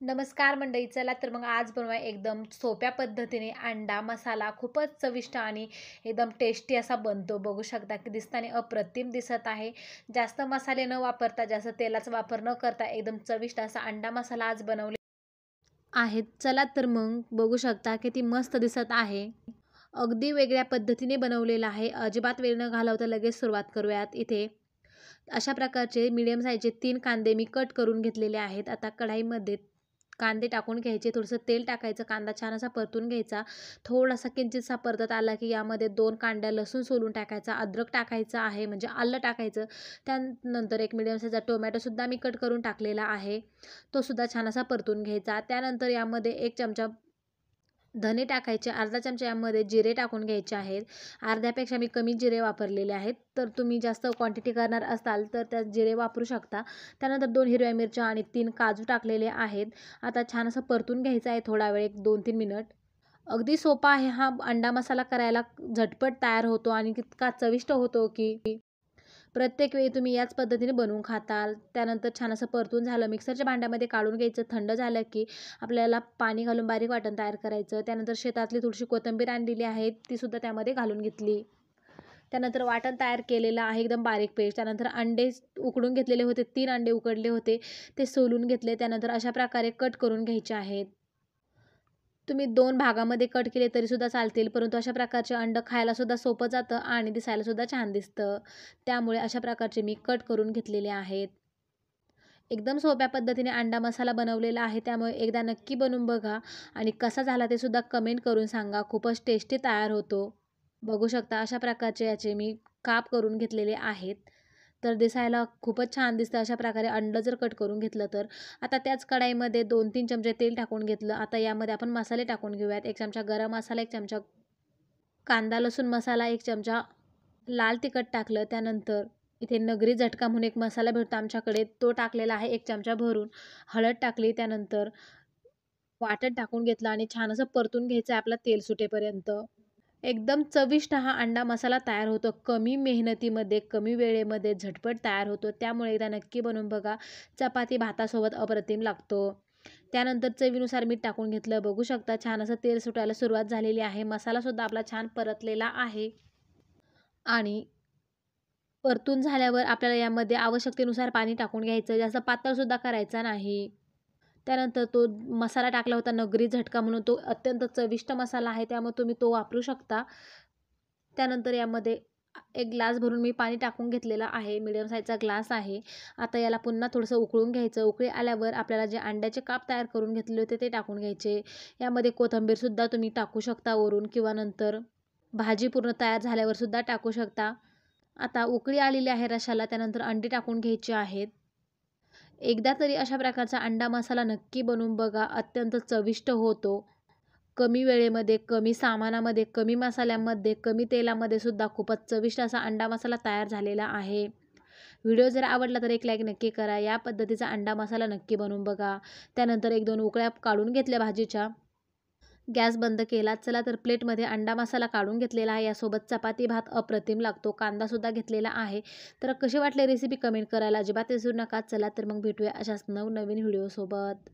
नमस्कार मंडळी. चला तर मग आज बनवूया एकदम सोप्या पद्धतीने अंडा मसाला. खूपच चविष्ट आणि एकदम टेस्टी असा बनतो. बघू शकता की दिसताना अप्रतिम दिसत आहे. जास्त मसाले न वापरता, जास्त तेलाचा वापर न करता एकदम चविष्ट असा अंडा मसाला आज बनवले आहेत. चला तर मग बघू शकता किती मस्त दिसत आहे. अगदी वेगळ्या पद्धतीने बनवलेला आहे. अजिबात वेळ न घालवता लगेच सुरुवात करूयात. इथे अशा प्रकारचे मीडियम साईजचे 3 कांदे मी कट करून घेतलेले आहेत. आता कढाईमध्ये कांदे टाकून घ्यायचे, थोडंसं तेल टाकायचं, कांदा छान असा परतून घ्यायचा. थोडासा किंचितसा परतत आला की यामध्ये 2 कांड्या लसूण सोलून टाकायचा, अद्रक टाकायचं आहे म्हणजे आलं टाकायचं. त्यानंतर एक मीडियम साईजचा टोमॅटोसुद्धा मी कट करून टाकलेला आहे, तो सुद्धा छान असा परतून घ्यायचा. त्यानंतर यामध्ये 1 चमचा धने टाकायचे, अर्धा चमचा यामध्ये जिरे टाकून घ्यायचे आहेत. अर्ध्यापेक्षा मी कमी जिरे वापरलेले आहेत, तर तुम्ही जास्त क्वांटिटी करणार असाल तर त्यात जिरे वापरू शकता. त्यानंतर 2 हिरव्या मिरच्या आणि 3 काजू टाकलेले आहेत. आता छान असं परतून घ्यायचं आहे थोडा वेळ, 1 2-3 मिनिट. अगदी सोपा आहे हा अंडा मसाला करायला, झटपट तयार होतो आणि इतका चविष्ट होतो की प्रत्येक वेळी तुम्ही याच पद्धतीने बनवून खाताल. त्यानंतर छान असं परतून झालं, मिक्सरच्या भांड्यामध्ये काढून घ्यायचं. थंड झालं की आपल्याला पाणी घालून बारीक वाटण तयार करायचं. त्यानंतर शेतातली थोडीशी कोथिंबीर आणलेली आहे, तीसुद्धा त्यामध्ये घालून घेतली. त्यानंतर वाटण तयार केलेलं आहे एकदम बारीक पेस्ट. त्यानंतर अंडे उकडून घेतलेले होते, 3 अंडे उकडले होते, ते सोलून घेतले. त्यानंतर अशा प्रकारे कट करून घ्यायचे आहेत. तुम्ही 2 भागामध्ये कट केले तरीसुद्धा चालतील, परंतु अशा प्रकारचे अंडं खायलासुद्धा सोपं जातं आणि दिसायलासुद्धा छान दिसतं. त्यामुळे अशा प्रकारचे मी कट करून घेतलेले आहेत. एकदम सोप्या पद्धतीने अंडा मसाला बनवलेला आहे, त्यामुळे एकदा नक्की बनवून बघा आणि कसा झाला ते सुद्धा कमेंट करून सांगा. खूपच टेस्टी तयार होतो. बघू शकता अशा प्रकारचे याचे मी काप करून घेतलेले आहेत. तर दिसायला खूपच छान दिसतं अशा प्रकारे अंडं जर कट करून घेतलं तर. आता त्याच कढाईमध्ये 2-3 चमचे तेल टाकून घेतलं. आता यामध्ये आपण मसाले टाकून घेऊयात. 1 चमचा गरम मसाला, 1 चमचा कांदा लसूण मसाला, 1 चमचा लाल तिखट टाकलं. त्यानंतर इथे नगरी झटका म्हणून एक मसाला भेटतो आमच्याकडे, तो टाकलेला आहे 1 चमचा भरून. हळद टाकली. त्यानंतर वाटण टाकून घेतलं आणि छान असं परतून घ्यायचं आहे आपलं तेल सुटेपर्यंत. एकदम चविष्ट हा अंडा मसाला तयार होतो. कमी मेहनतीमध्ये, कमी वेळेमध्ये झटपट तयार होतो. त्यामुळे एकदा नक्की बनवून बघा. चपाती भातासोबत अप्रतिम लागतो. त्यानंतर चवीनुसार मीठ टाकून घेतलं. बघू शकता छान असं तेल सुटायला सुरुवात झालेली आहे. मसालासुद्धा आपला छान परतलेला आहे आणि परतून झाल्यावर आपल्याला यामध्ये आवश्यकतेनुसार पाणी टाकून घ्यायचं. जास्त पातळसुद्धा करायचा नाही. त्यानंतर तो मसाला टाकला होता नगरी झटका म्हणून, तो अत्यंत चविष्ट मसाला आहे, त्यामुळे तुम्ही तो वापरू शकता. त्यानंतर यामध्ये 1 ग्लास भरून मी पाणी टाकून घेतलेला आहे. मीडियम साईजचा ग्लास आहे. आता याला पुन्हा थोडंसं उकळून घ्यायचं. उकळी आल्यावर आपल्याला जे अंड्याचे काप तयार करून घेतले होते ते टाकून घ्यायचे. यामध्ये कोथिंबीरसुद्धा तुम्ही टाकू शकता वरून किंवा नंतर भाजी पूर्ण तयार झाल्यावर सुद्धा टाकू शकता. आता उकळी आलेली आहे रशाला, त्यानंतर अंडी टाकून घ्यायची आहेत. एकदा तरी अशा प्रकारचा अंडा मसाला नक्की बनवून बघा. अत्यंत चविष्ट होतो. कमी वेळेमध्ये, कमी सामानामध्ये, कमी मसाल्यामध्ये, कमी तेलामध्ये सुद्धा खूपच चविष्ट असा अंडा मसाला तयार झालेला आहे. व्हिडिओ जर आवडला तर एक लाईक नक्की करा. या पद्धतीचा अंडा मसाला नक्की बनवून बघा. त्यानंतर 1-2 उकळ्या काढून घेतल्या भाजीच्या. गॅस बंद केला. चला तर प्लेटमध्ये अंडा मसाला काढून घेतलेला आहे. यासोबत चपाती भात अप्रतिम लागतो. कांदासुद्धा घेतलेला आहे. तर कशी वाटली रेसिपी कमेंट करायला अजिबात विसरू नका. चला तर मग भेटूया अशाच नवनवीन व्हिडिओसोबत.